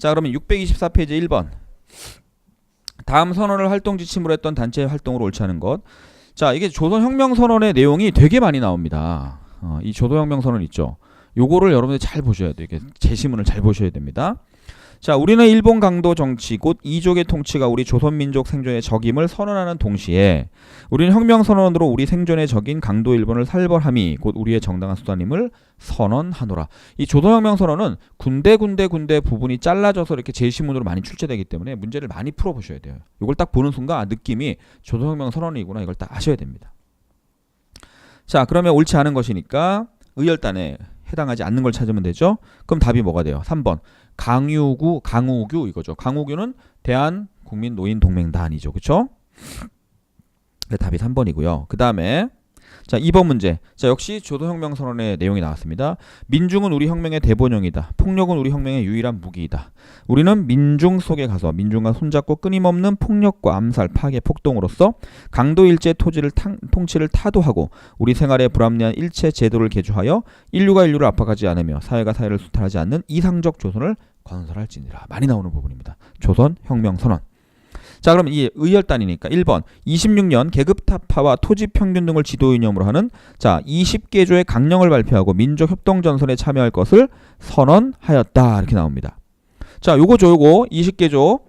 자, 그러면 624페이지 1번. 다음 선언을 활동 지침으로 했던 단체의 활동으로 옳지 않은 것. 자, 이게 조선혁명선언의 내용이 되게 많이 나옵니다. 이 조선혁명선언 있죠. 요거를 여러분들이 잘 보셔야 돼요. 이게 제시문을 잘 보셔야 됩니다. 자, 우리는 일본 강도 정치 곧 이족의 통치가 우리 조선민족 생존의 적임을 선언하는 동시에 우리는 혁명선언으로 우리 생존의 적인 강도 일본을 살벌함이 곧 우리의 정당한 수단임을 선언하노라. 이 조선혁명선언은 군데 부분이 잘라져서 이렇게 제시문으로 많이 출제되기 때문에 문제를 많이 풀어보셔야 돼요. 이걸 딱 보는 순간 느낌이 조선혁명선언이구나, 이걸 딱 아셔야 됩니다. 자, 그러면 옳지 않은 것이니까 의열단에 해당하지 않는 걸 찾으면 되죠. 그럼 답이 뭐가 돼요? 3번 강우규 이거죠. 강우규는 대한국민노인동맹단이죠. 그쵸? 답이 3번이고요. 그 다음에 자, 2번 문제. 자, 역시 조선혁명선언의 내용이 나왔습니다. 민중은 우리 혁명의 대본영이다. 폭력은 우리 혁명의 유일한 무기이다. 우리는 민중 속에 가서 민중과 손잡고 끊임없는 폭력과 암살, 파괴, 폭동으로써 강도 일제 통치를 타도하고 우리 생활에 불합리한 일체 제도를 개조하여 인류가 인류를 압박하지 않으며 사회가 사회를 수탈하지 않는 이상적 조선을 건설할지니라. 많이 나오는 부분입니다. 조선혁명선언. 자, 그럼 이 의열단이니까 1번 26년 계급타파와 토지평균 등을 지도 이념으로 하는 자 20개조의 강령을 발표하고 민족협동전선에 참여할 것을 선언하였다. 이렇게 나옵니다. 자, 요거죠. 요거 20개조.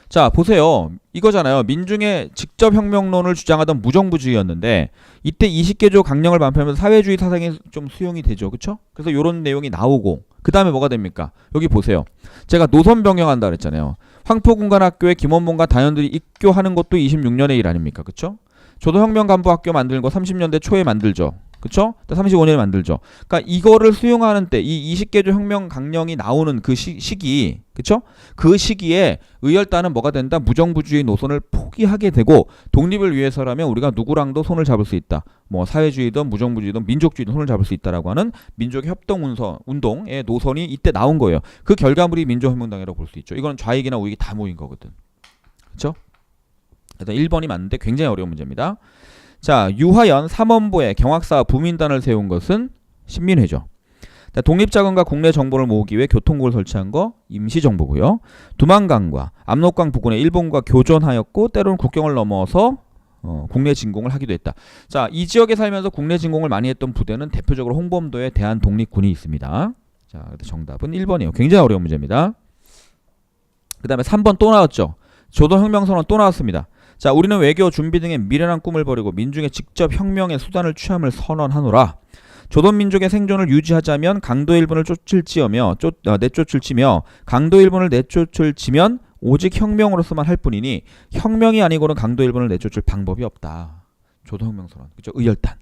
자, 보세요. 이거잖아요. 민중의 직접혁명론을 주장하던 무정부주의였는데 이때 20개조 강령을 발표하면서 사회주의 사상이 좀 수용이 되죠. 그쵸? 그래서 요런 내용이 나오고 그 다음에 뭐가 됩니까? 여기 보세요. 제가 노선 변경한다 그랬잖아요. 황포군관학교에 김원봉과 단원들이 입교하는 것도 26년의 일 아닙니까? 그쵸? 조선혁명간부학교 만드는 거 30년대 초에 만들죠. 그쵸? 35년에 만들죠. 그러니까 이거를 수용하는 때 이 20개조 혁명 강령이 나오는 그 시기, 그쵸? 그 시기에 의열단은 뭐가 된다? 무정부주의 노선을 포기하게 되고 독립을 위해서라면 우리가 누구랑도 손을 잡을 수 있다. 뭐 사회주의든 무정부주의든 민족주의든 손을 잡을 수 있다라고 하는 민족의 협동운동의 노선이 이때 나온 거예요. 그 결과물이 민족혁명당이라고 볼 수 있죠. 이건 좌익이나 우익이 다 모인 거거든. 그쵸? 일단 1번이 맞는데 굉장히 어려운 문제입니다. 자, 유화연 3원보에 경학사 부민단을 세운 것은 신민회죠. 독립자금과 국내 정보를 모으기 위해 교통국을 설치한 거 임시정보고요. 두만강과 압록강 부근에 일본과 교전하였고 때로는 국경을 넘어서 국내 진공을 하기도 했다. 자, 이 지역에 살면서 국내 진공을 많이 했던 부대는 대표적으로 홍범도에 대한독립군이 있습니다. 자, 정답은 1번이에요. 굉장히 어려운 문제입니다. 그 다음에 3번 또 나왔죠. 조선혁명선언 또 나왔습니다. 자, 우리는 외교 준비 등의 미련한 꿈을 버리고 민중의 직접 혁명의 수단을 취함을 선언하노라. 조선민족의 생존을 유지하자면 강도 일본을 내쫓을 치며 강도 일본을 내쫓을 치면 오직 혁명으로서만 할 뿐이니 혁명이 아니고는 강도 일본을 내쫓을 방법이 없다. 조선혁명선언. 그죠? 의열단.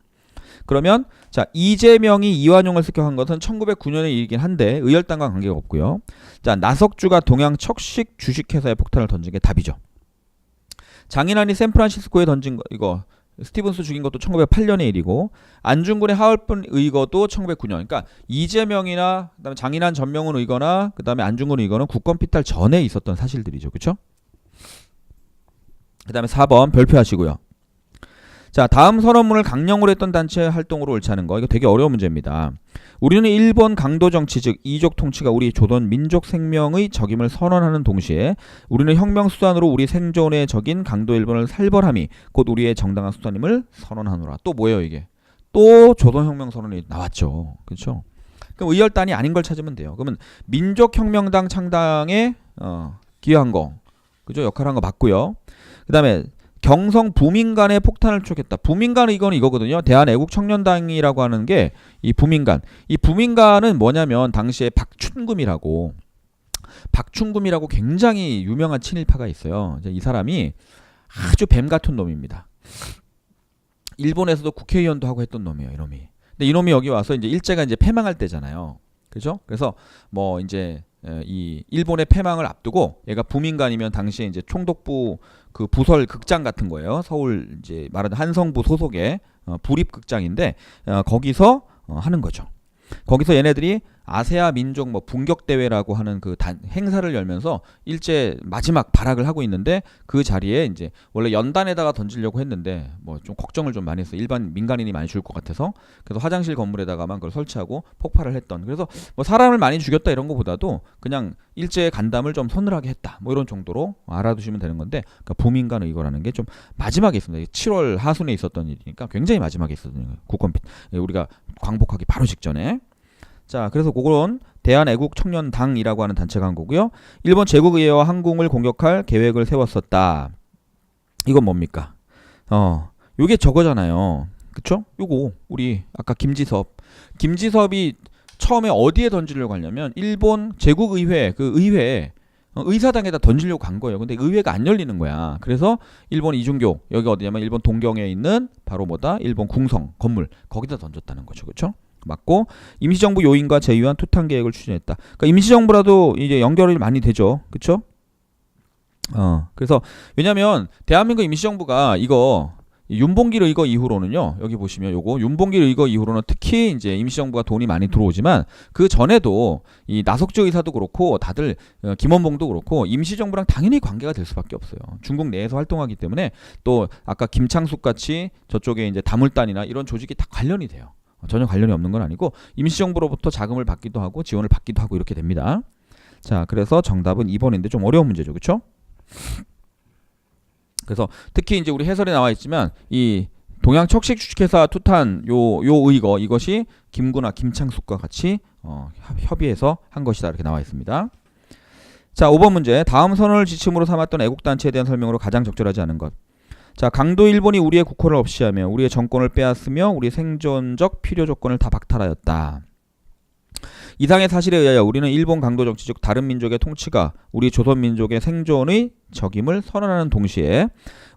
그러면 자, 이재명이 이완용을 습격한 것은 1909년의 일이긴 한데 의열단과 관계가 없고요. 자, 나석주가 동양 척식 주식회사에 폭탄을 던진 게 답이죠. 장인환이 샌프란시스코에 던진 거 이거 스티븐스 죽인 것도 1908년의 일이고 안중근의 하얼빈 의거도 1909년. 그러니까 이재명이나 그다음에 장인환 전명훈 의거나 그다음에 안중근 의거는 국권 피탈 전에 있었던 사실들이죠. 그렇죠? 그다음에 4번 별표하시고요. 자, 다음 선언문을 강령으로 했던 단체 활동으로 옳지 않은 거. 이거 되게 어려운 문제입니다. 우리는 일본 강도 정치 즉 이족 통치가 우리 조선 민족 생명의 적임을 선언하는 동시에 우리는 혁명 수단으로 우리 생존의 적인 강도 일본을 살벌함이 곧 우리의 정당한 수단임을 선언하노라. 또 뭐예요 이게? 또 조선혁명 선언이 나왔죠. 그렇죠? 그럼 의열단이 아닌 걸 찾으면 돼요. 그러면 민족혁명당 창당에 기여한 거, 그죠? 역할을 한 거 맞고요. 그 다음에 경성 부민간에 폭탄을 촉했다. 부민간 이거는 이거거든요. 대한애국청년당이라고 하는 게 이 부민간. 이 부민간은 뭐냐면 당시에 박춘금이라고 굉장히 유명한 친일파가 있어요. 이 사람이 아주 뱀 같은 놈입니다. 일본에서도 국회의원도 하고 했던 놈이에요, 이놈이. 근데 이놈이 여기 와서 이제 일제가 이제 패망할 때잖아요. 그죠? 그래서 뭐 이제 이 일본의 패망을 앞두고 얘가 부민간이면 당시에 이제 총독부 그 부설 극장 같은 거예요. 서울 이제 말하는 한성부 소속의 부립 극장인데 거기서 하는 거죠. 거기서 얘네들이 아세아 민족 뭐 분격 대회라고 하는 그 행사를 열면서 일제 마지막 발악을 하고 있는데 그 자리에 이제 원래 연단에다가 던지려고 했는데 뭐 좀 걱정을 좀 많이 했어요. 일반 민간인이 많이 죽을 것 같아서. 그래서 화장실 건물에다가만 그걸 설치하고 폭발을 했던. 그래서 뭐 사람을 많이 죽였다 이런 거보다도 그냥 일제의 간담을 좀 서늘하게 했다. 뭐 이런 정도로 알아두시면 되는 건데, 그러니까 부민간 의거라는 게 좀 마지막에 있습니다. 7월 하순에 있었던 일이니까 굉장히 마지막에 있었던 국권 우리가 광복하기 바로 직전에. 자, 그래서 그건 대한애국청년당이라고 하는 단체가 한 거고요. 일본 제국의회와 항공을 공격할 계획을 세웠었다. 이건 뭡니까? 요게 저거잖아요. 그쵸? 요거 우리 아까 김지섭이 처음에 어디에 던지려고 하냐면 일본 제국의회 그 의회에 의사당에다 던지려고 간 거예요. 근데 의회가 안 열리는 거야. 그래서 일본 이중교, 여기 어디냐면 일본 동경에 있는 바로 뭐다? 일본 궁성 건물 거기다 던졌다는 거죠. 그렇죠? 맞고, 임시정부 요인과 제휴한 투탄 계획을 추진했다. 그러니까 임시정부라도 이제 연결이 많이 되죠. 그렇죠? 그래서 왜냐면 대한민국 임시정부가 이거 윤봉길 의거 이후로는요, 여기 보시면 요거 윤봉길 의거 이후로는 특히 이제 임시정부가 돈이 많이 들어오지만 그 전에도 이 나석주 의사도 그렇고 다들 김원봉도 그렇고 임시정부랑 당연히 관계가 될 수밖에 없어요. 중국 내에서 활동하기 때문에, 또 아까 김창숙 같이 저쪽에 이제 다물단이나 이런 조직이 다 관련이 돼요. 전혀 관련이 없는 건 아니고 임시정부로부터 자금을 받기도 하고 지원을 받기도 하고 이렇게 됩니다. 자, 그래서 정답은 2번인데 좀 어려운 문제죠, 그렇죠? 그래서 특히 이제 우리 해설에 나와 있지만 이 동양 척식 주식회사 투탄 요 의거, 이것이 김구나 김창숙과 같이 협의해서 한 것이다 이렇게 나와 있습니다. 자, 5번 문제. 다음 선언을 지침으로 삼았던 애국단체에 대한 설명으로 가장 적절하지 않은 것. 자, 강도 일본이 우리의 국호를 없이하며 우리의 정권을 빼앗으며 우리의 생존적 필요 조건을 다 박탈하였다. 이상의 사실에 의하여 우리는 일본 강도 정치, 즉 다른 민족의 통치가 우리 조선 민족의 생존의 적임을 선언하는 동시에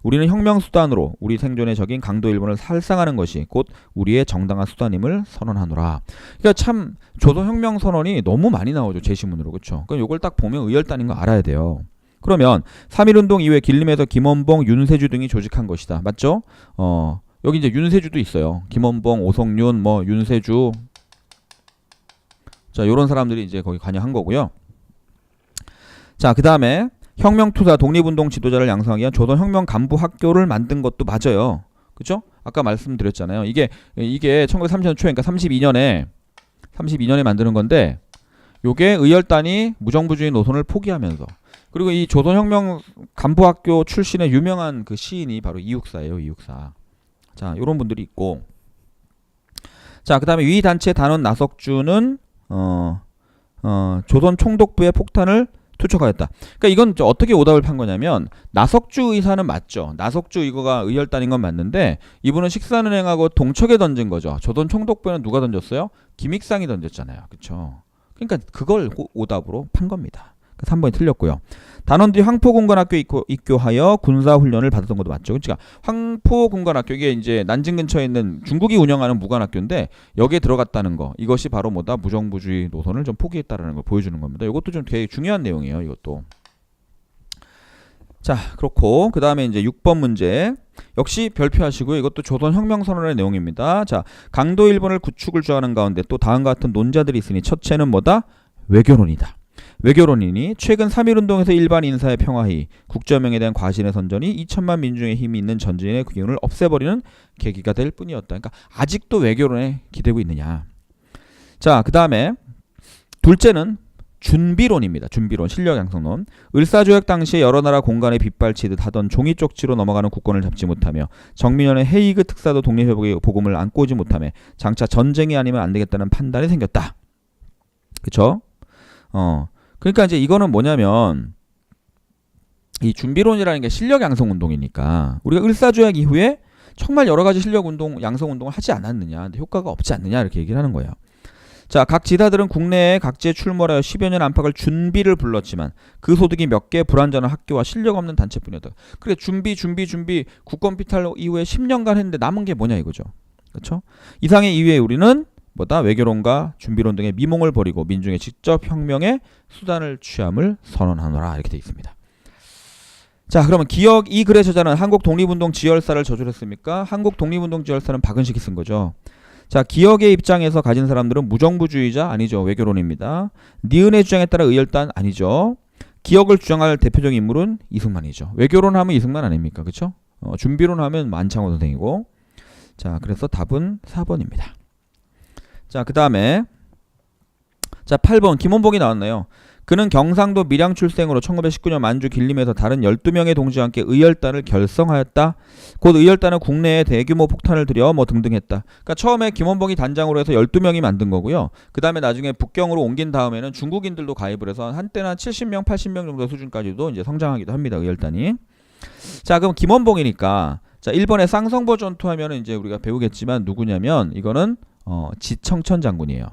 우리는 혁명 수단으로 우리 생존의 적인 강도 일본을 살상하는 것이 곧 우리의 정당한 수단임을 선언하노라. 그러니까 참 조선 혁명 선언이 너무 많이 나오죠, 제시문으로. 그렇죠? 그럼 이걸 딱 보면 의열단인 거 알아야 돼요. 그러면 3.1운동 이후에 길림에서 김원봉, 윤세주 등이 조직한 것이다. 맞죠? 여기 이제 윤세주도 있어요. 김원봉, 오성윤, 뭐 윤세주. 자, 요런 사람들이 이제 거기 관여한 거고요. 자, 그 다음에 혁명투사 독립운동 지도자를 양성하기 위한 조선혁명 간부 학교를 만든 것도 맞아요. 그죠? 아까 말씀드렸잖아요. 이게 1930년 초, 그러니까 32년에 만드는 건데, 요게 의열단이 무정부주의 노선을 포기하면서, 그리고 이 조선혁명 간부학교 출신의 유명한 그 시인이 바로 이육사예요. 이육사. 자, 요런 분들이 있고, 자, 그 다음에 위 단체 단원 나석주는 조선 총독부의 폭탄을 투척하였다. 그러니까 이건 어떻게 오답을 판 거냐면, 나석주 의사는 맞죠. 나석주 이거가 의열단인 건 맞는데 이분은 식사은행하고 동척에 던진 거죠. 조선 총독부에는 누가 던졌어요? 김익상이 던졌잖아요. 그렇죠? 그러니까 그걸 오답으로 판 겁니다. 3번이 틀렸고요. 단원들이 황포군관학교 입교하여 군사훈련을 받았던 것도 맞죠. 그러니까 황포군관학교, 이게 이제 난징 근처에 있는 중국이 운영하는 무관학교인데 여기에 들어갔다는 거, 이것이 바로 뭐다? 무정부주의 노선을 좀 포기했다라는 걸 보여주는 겁니다. 이것도 좀 되게 중요한 내용이에요. 이것도. 자, 그렇고 그 다음에 이제 6번 문제 역시 별표하시고요. 이것도 조선혁명선언의 내용입니다. 자, 강도 일본을 구축을 주하는 가운데 또 다음과 같은 논자들이 있으니 첫째는 뭐다? 외교론이다. 외교론이니 최근 3.1운동에서 일반 인사의 평화회의, 국제혁명에 대한 과신의 선전이 2천만 민중의 힘이 있는 전진의 기운을 없애버리는 계기가 될 뿐이었다. 그러니까 아직도 외교론에 기대고 있느냐. 자, 그 다음에 둘째는 준비론입니다. 준비론, 실력 양성론. 을사조약 당시에 여러 나라 공간에 빗발치듯 하던 종이 쪽지로 넘어가는 국권을 잡지 못하며 정민현의 헤이그 특사도 독립회복의 복음을 안고 오지 못하며 장차 전쟁이 아니면 안 되겠다는 판단이 생겼다. 그쵸? 그러니까 이제 이거는 뭐냐면, 이 준비론이라는 게 실력 양성 운동이니까 우리가 을사조약 이후에 정말 여러 가지 실력 운동, 양성 운동을 하지 않았느냐, 근데 효과가 없지 않느냐 이렇게 얘기를 하는 거예요. 자, 각 지사들은 국내에 각지에 출몰하여 10여 년 안팎을 준비를 불렀지만 그 소득이 몇 개 불완전한 학교와 실력 없는 단체뿐이었다. 그래, 준비 국권 피탈 이후에 10년간 했는데 남은 게 뭐냐 이거죠. 그렇죠? 이상의 이유에 우리는 뭐다? 외교론과 준비론 등의 미몽을 버리고 민중의 직접 혁명의 수단을 취함을 선언하노라 이렇게 되어 있습니다. 자, 그러면 기억 이 글의 저자는 한국 독립운동 지열사를 저술했습니까? 한국 독립운동 지열사는 박은식이 쓴 거죠. 자, 기역의 입장에서 가진 사람들은 무정부주의자 아니죠. 외교론입니다. 니은의 주장에 따라 의열단 아니죠. 기역을 주장할 대표적인 인물은 이승만이죠. 외교론 하면 이승만 아닙니까? 그렇죠? 준비론 하면 만창호 선생이고. 자, 그래서 답은 4번입니다. 자, 그 다음에 자 8번 김원봉이 나왔네요. 그는 경상도 밀양 출생으로 1919년 만주 길림에서 다른 12명의 동지와 함께 의열단을 결성하였다. 곧 의열단은 국내에 대규모 폭탄을 들여 뭐 등등 했다. 그러니까 처음에 김원봉이 단장으로 해서 12명이 만든 거고요. 그 다음에 나중에 북경으로 옮긴 다음에는 중국인들도 가입을 해서 한때는 70명, 80명 정도 수준까지도 이제 성장하기도 합니다. 의열단이. 자, 그럼 김원봉이니까 자 1번에 쌍성보 전투하면 이제 우리가 배우겠지만 누구냐면 이거는 지청천 장군이에요.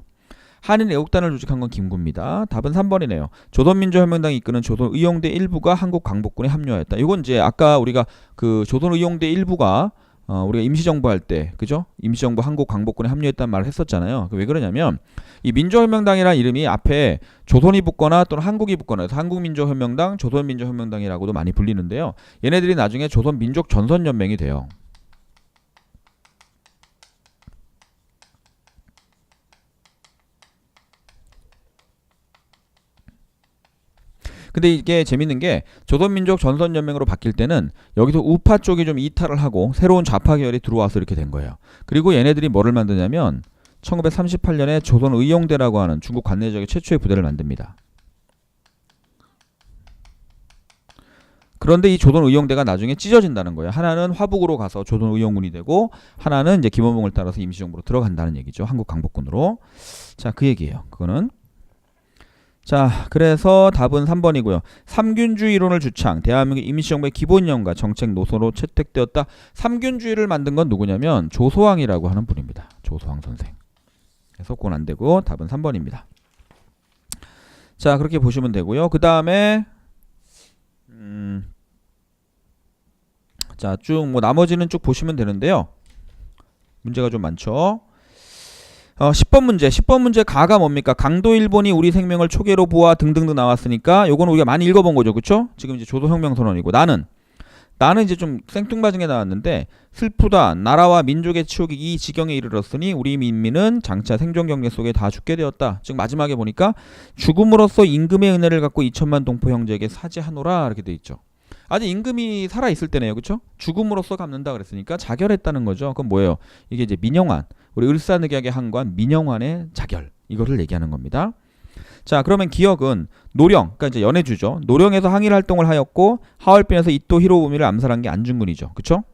한인 애국단을 조직한 건 김구입니다. 답은 3번이네요. 조선민주혁명당이 이끄는 조선의용대 일부가 한국 광복군에 합류하였다. 이건 이제 아까 우리가 그 조선의용대 일부가 우리가 임시정부 할 때, 그죠? 임시정부 한국 광복군에 합류했다는 말을 했었잖아요. 왜 그러냐면 이 민주혁명당이라는 이름이 앞에 조선이 붙거나 또는 한국이 붙거나 해서 한국민주혁명당, 조선민주혁명당이라고도 많이 불리는데요. 얘네들이 나중에 조선민족전선연맹이 돼요. 근데 이게 재밌는 게 조선민족 전선연맹으로 바뀔 때는 여기서 우파 쪽이 좀 이탈을 하고 새로운 좌파 계열이 들어와서 이렇게 된 거예요. 그리고 얘네들이 뭐를 만드냐면 1938년에 조선의용대라고 하는 중국 관내 지역의 최초의 부대를 만듭니다. 그런데 이 조선의용대가 나중에 찢어진다는 거예요. 하나는 화북으로 가서 조선의용군이 되고 하나는 이제 김원봉을 따라서 임시정부로 들어간다는 얘기죠. 한국 광복군으로. 자, 그 얘기예요. 그거는. 자, 그래서 답은 3번이고요. 삼균주의 이론을 주창, 대한민국 임시정부의 기본령과 정책 노선으로 채택되었다. 삼균주의를 만든 건 누구냐면 조소왕이라고 하는 분입니다. 조소왕 선생. 그래서 그건 안 되고 답은 3번입니다. 자, 그렇게 보시면 되고요. 그 다음에 자, 쭉 뭐 나머지는 쭉 보시면 되는데요. 문제가 좀 많죠. 10번 문제. 10번 문제 가가 뭡니까? 강도 일본이 우리 생명을 초계로 보아 등등등 나왔으니까 요거는 우리가 많이 읽어본 거죠. 그쵸? 지금 이제 조선혁명선언이고 나는 이제 좀 생뚱맞은 게 나왔는데 슬프다. 나라와 민족의 치욕이 이 지경에 이르렀으니 우리 민민은 장차 생존 경계 속에 다 죽게 되었다. 즉 마지막에 보니까 죽음으로써 임금의 은혜를 갖고 2천만 동포 형제에게 사죄하노라 이렇게 돼 있죠. 아직 임금이 살아있을 때네요. 그쵸? 죽음으로써 갚는다 그랬으니까 자결했다는 거죠. 그럼 뭐예요? 이게 이제 민영환. 우리 을사늑약의 한관 민영환의 자결. 이거를 얘기하는 겁니다. 자, 그러면 기역은 노령, 그러니까 이제 연해주죠. 노령에서 항일 활동을 하였고 하얼빈에서 이토 히로부미를 암살한 게 안중근이죠. 그쵸?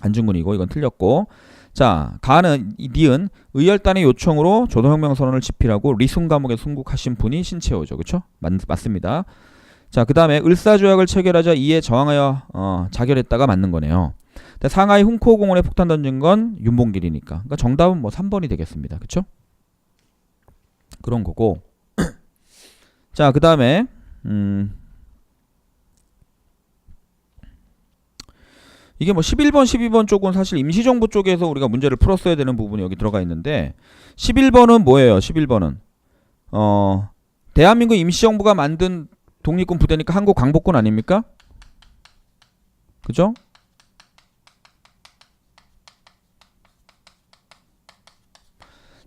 안중근이고 이건 틀렸고. 자, 가는 니은 의열단의 요청으로 조선혁명선언을 집필하고 리순 감옥에 순국하신 분이 신채호죠. 그쵸? 맞습니다. 자, 그 다음에 을사조약을 체결하자 이에 저항하여 자결했다가 맞는 거네요. 상하이 훈코공원에 폭탄 던진 건 윤봉길이니까. 그러니까 정답은 뭐 3번이 되겠습니다. 그쵸? 그런 거고. 자, 그 다음에 이게 뭐 11번, 12번 쪽은 사실 임시정부 쪽에서 우리가 문제를 풀었어야 되는 부분이 여기 들어가 있는데 11번은 뭐예요? 11번은 대한민국 임시정부가 만든 독립군 부대니까 한국 광복군 아닙니까? 그죠?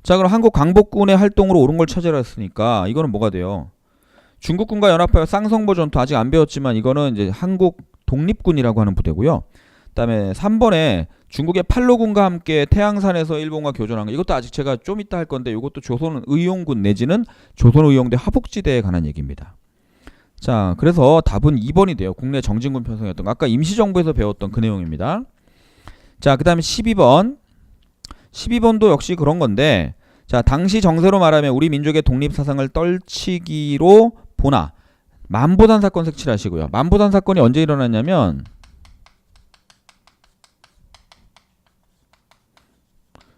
자, 그럼 한국 광복군의 활동으로 옳은 걸 찾으라 했으니까 이거는 뭐가 돼요? 중국군과 연합하여 쌍성보 전투 아직 안 배웠지만 이거는 이제 한국 독립군이라고 하는 부대고요. 그다음에 3번에 중국의 팔로군과 함께 태양산에서 일본과 교전한 거 이것도 아직 제가 좀 이따 할 건데 이것도 조선의용군 내지는 조선의용대 하복지대에 관한 얘기입니다. 자, 그래서 답은 2번이 돼요. 국내 정진군 편성이었던 거. 아까 임시정부에서 배웠던 그 내용입니다. 자, 그 다음에 12번. 12번도 역시 그런 건데 자, 당시 정세로 말하면 우리 민족의 독립사상을 떨치기로 보나 만보단 사건 색칠하시고요. 만보단 사건이 언제 일어났냐면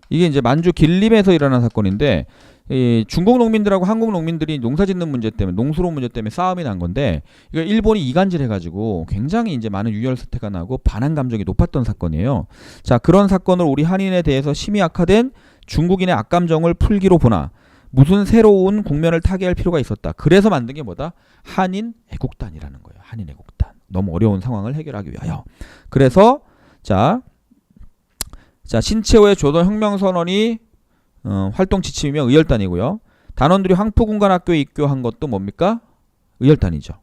이게 이제 만주 길림에서 일어난 사건인데 이 중국 농민들하고 한국 농민들이 농사짓는 문제 때문에 농수로 문제 때문에 싸움이 난 건데 이거 일본이 이간질 해가지고 굉장히 이제 많은 유혈 사태가 나고 반한 감정이 높았던 사건이에요. 자, 그런 사건을 우리 한인에 대해서 심히 악화된 중국인의 악감정을 풀기로 보나 무슨 새로운 국면을 타개할 필요가 있었다. 그래서 만든 게 뭐다? 한인 애국단이라는 거예요. 한인 애국단. 너무 어려운 상황을 해결하기 위하여. 그래서 자 자, 신채호의 조선혁명선언이 활동 지침이며 의열단이고요. 단원들이 황푸군관학교에 입교한 것도 뭡니까? 의열단이죠.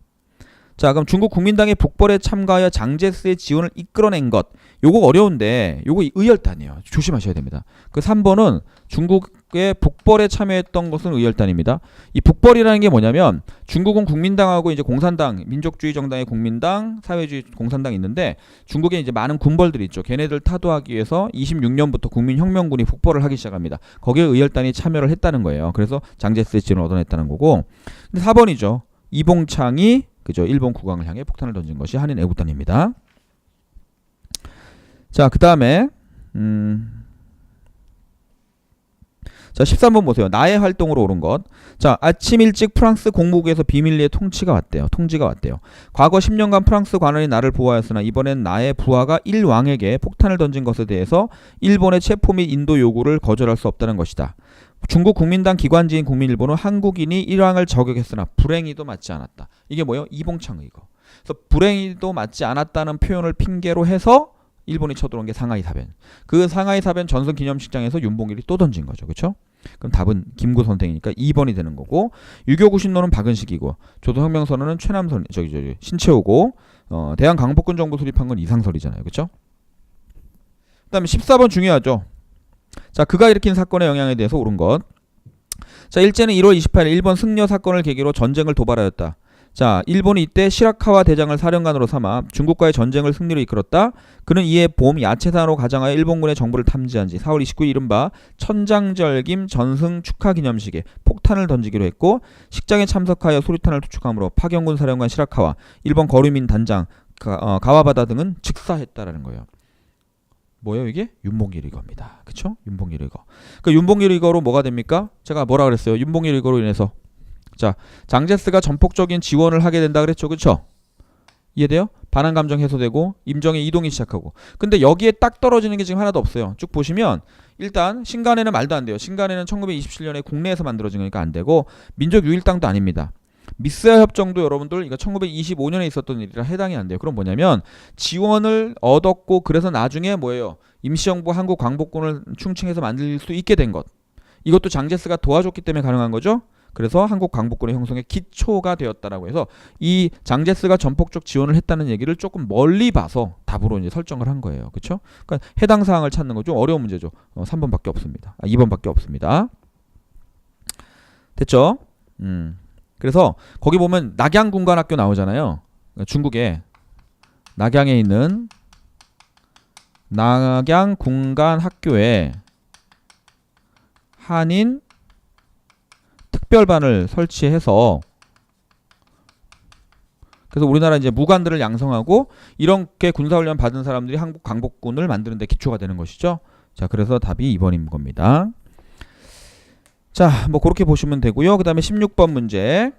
자, 그럼 중국 국민당의 북벌에 참가하여 장제스의 지원을 이끌어낸 것. 요거 어려운데 요거 의열단이에요. 조심하셔야 됩니다. 그 3번은 중국의 북벌에 참여했던 것은 의열단입니다. 이 북벌이라는 게 뭐냐면 중국은 국민당하고 이제 공산당, 민족주의 정당의 국민당, 사회주의 공산당이 있는데 중국에 이제 많은 군벌들이 있죠. 걔네들 타도하기 위해서 26년부터 국민혁명군이 북벌을 하기 시작합니다. 거기에 의열단이 참여를 했다는 거예요. 그래서 장제스의 지원을 얻어냈다는 거고. 근데 4번이죠. 이봉창이 그죠? 일본 국왕을 향해 폭탄을 던진 것이 한인 애국단입니다. 자, 그 다음에 자, 13번 보세요. 나의 활동으로 오른 것. 자, 아침 일찍 프랑스 공무국에서 비밀리에 통지가 왔대요. 과거 10년간 프랑스 관원이 나를 보호하였으나 이번엔 나의 부하가 일왕에게 폭탄을 던진 것에 대해서 일본의 체포 및 인도 요구를 거절할 수 없다는 것이다. 중국 국민당 기관지인 국민일보는 한국인이 일왕을 저격했으나 불행히도 맞지 않았다. 이게 뭐예요? 이봉창 의거. 그래서 불행히도 맞지 않았다는 표현을 핑계로 해서 일본이 쳐들어온 게 상하이 사변. 그 상하이 사변 전승 기념식장에서 윤봉길이 또 던진 거죠. 그렇죠? 그럼 답은 김구 선생이니까 2번이 되는 거고, 유교구 신론은 박은식이고, 조선혁명선언은 최남선 신채호고, 대한 강복군 정부 수립한 건 이상설이잖아요. 그렇죠? 그다음에 14번 중요하죠. 자, 그가 일으킨 사건의 영향에 대해서 옳은 것. 자, 일제는 1월 28일 일본 승려 사건을 계기로 전쟁을 도발하였다. 자, 일본이 이때 시라카와 대장을 사령관으로 삼아 중국과의 전쟁을 승리로 이끌었다. 그는 이에 봄 야채산으로 가장하여 일본군의 정보를 탐지한 지 4월 29일 이른바 천장절김 전승 축하 기념식에 폭탄을 던지기로 했고, 식장에 참석하여 수류탄을 투축함으로 파견군 사령관 시라카와 일본 거류민 단장 가와바다 등은 즉사했다라는 거예요. 뭐예요 이게? 윤봉길 의거입니다. 그쵸? 윤봉길 의거. 그 윤봉길 의거로 뭐가 됩니까? 제가 뭐라 그랬어요? 윤봉길 의거로 인해서. 자, 장제스가 전폭적인 지원을 하게 된다 그랬죠. 그쵸? 이해돼요? 반환 감정 해소되고 임정의 이동이 시작하고. 근데 여기에 딱 떨어지는 게 지금 하나도 없어요. 쭉 보시면 일단 신간에는 말도 안 돼요. 신간에는 1927년에 국내에서 만들어진 거니까 안 되고, 민족유일당도 아닙니다. 미스야 협정도 여러분들 이거 1925년에 있었던 일이라 해당이 안 돼요. 그럼 뭐냐면 지원을 얻었고, 그래서 나중에 뭐예요? 임시정부 한국 광복군을 충칭해서 만들 수 있게 된 것. 이것도 장제스가 도와줬기 때문에 가능한 거죠. 그래서 한국 광복군의 형성의 기초가 되었다라고 해서 이 장제스가 전폭적 지원을 했다는 얘기를 조금 멀리 봐서 답으로 이제 설정을 한 거예요. 그렇죠? 그러니까 해당 사항을 찾는 거 좀 어려운 문제죠. 3번밖에 없습니다. 2번밖에 없습니다. 됐죠? 그래서 거기 보면 낙양군관학교 나오잖아요. 중국에 낙양에 있는 낙양군관학교에 한인 특별반을 설치해서, 그래서 우리나라 이제 무관들을 양성하고 이렇게 군사훈련 받은 사람들이 한국 광복군을 만드는 데 기초가 되는 것이죠. 자, 그래서 답이 2번인 겁니다. 자, 뭐 그렇게 보시면 되고요. 그 다음에 16번 문제.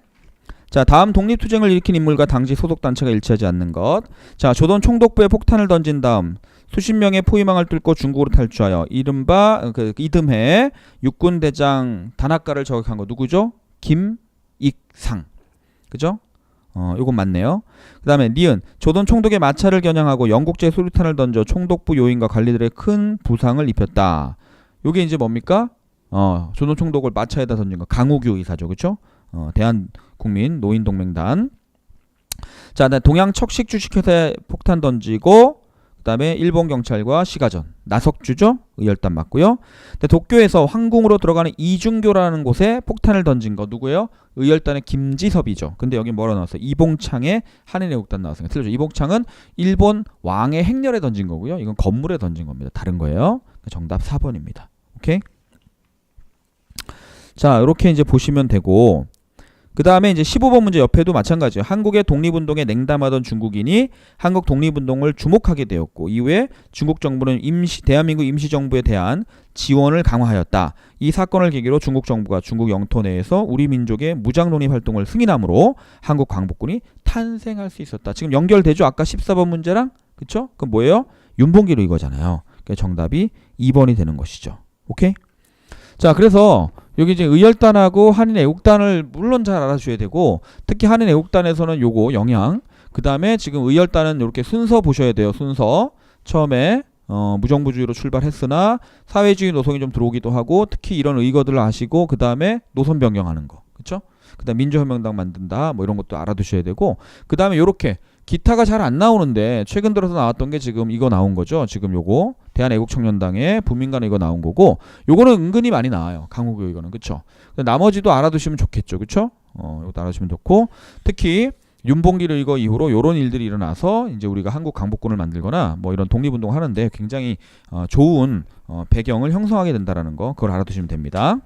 자, 다음 독립투쟁을 일으킨 인물과 당시 소속단체가 일치하지 않는 것. 자, 조던 총독부에 폭탄을 던진 다음 수십 명의 포위망을 뚫고 중국으로 탈주하여 이른바 이듬해 육군대장 단학가를 저격한 거 누구죠? 김익상. 그죠? 요건 맞네요. 그 다음에 니은 조던 총독의 마차를 겨냥하고 영국제 수류탄을 던져 총독부 요인과 관리들의 큰 부상을 입혔다. 요게 이제 뭡니까? 조던 총독을 마차에다 던진 거 강우규 의사죠. 그쵸? 대한국민 노인동맹단. 자, 동양 척식 주식회사에 폭탄 던지고, 그 다음에 일본 경찰과 시가전. 나석주죠? 의열단 맞고요. 도쿄에서 황궁으로 들어가는 이중교라는 곳에 폭탄을 던진 거 누구예요? 의열단의 김지섭이죠. 근데 여기 뭐라 나왔어요? 이봉창의 한인애국단 나왔어요. 틀리죠? 이봉창은 일본 왕의 행렬에 던진 거고요. 이건 건물에 던진 겁니다. 다른 거예요. 정답 4번입니다. 오케이? 자, 이렇게 이제 보시면 되고, 그 다음에 이제 15번 문제 옆에도 마찬가지예요. 한국의 독립운동에 냉담하던 중국인이 한국 독립운동을 주목하게 되었고, 이후에 중국 정부는 대한민국 임시정부에 대한 지원을 강화하였다. 이 사건을 계기로 중국 정부가 중국 영토 내에서 우리 민족의 무장독립 활동을 승인함으로 한국 광복군이 탄생할 수 있었다. 지금 연결되죠? 아까 14번 문제랑? 그쵸? 그럼 뭐예요? 윤봉길 의거잖아요. 그러니까 정답이 2번이 되는 것이죠. 오케이? 자, 그래서 여기 이제 의열단하고 한인애국단을 물론 잘 알아주셔야 되고, 특히 한인애국단에서는 요거 영양, 그 다음에 지금 의열단은 이렇게 순서 보셔야 돼요. 순서 처음에 무정부주의로 출발했으나 사회주의 노선이 좀 들어오기도 하고 특히 이런 의거들을 아시고 그 다음에 노선 변경하는 거, 그렇죠? 그다음 민주혁명당 만든다, 뭐 이런 것도 알아두셔야 되고 그 다음에 요렇게 기타가 잘 안 나오는데 최근 들어서 나왔던 게 지금 이거 나온 거죠. 지금 요거 대한애국청년당의 부민간 이거 나온 거고 요거는 은근히 많이 나와요. 강호교 이거는 그렇죠. 나머지도 알아두시면 좋겠죠, 그렇죠? 이것도 알아두시면 좋고 특히 윤봉길 이거 이후로 요런 일들이 일어나서 이제 우리가 한국 강복군을 만들거나 뭐 이런 독립운동 하는데 굉장히 좋은 배경을 형성하게 된다라는 거 그걸 알아두시면 됩니다.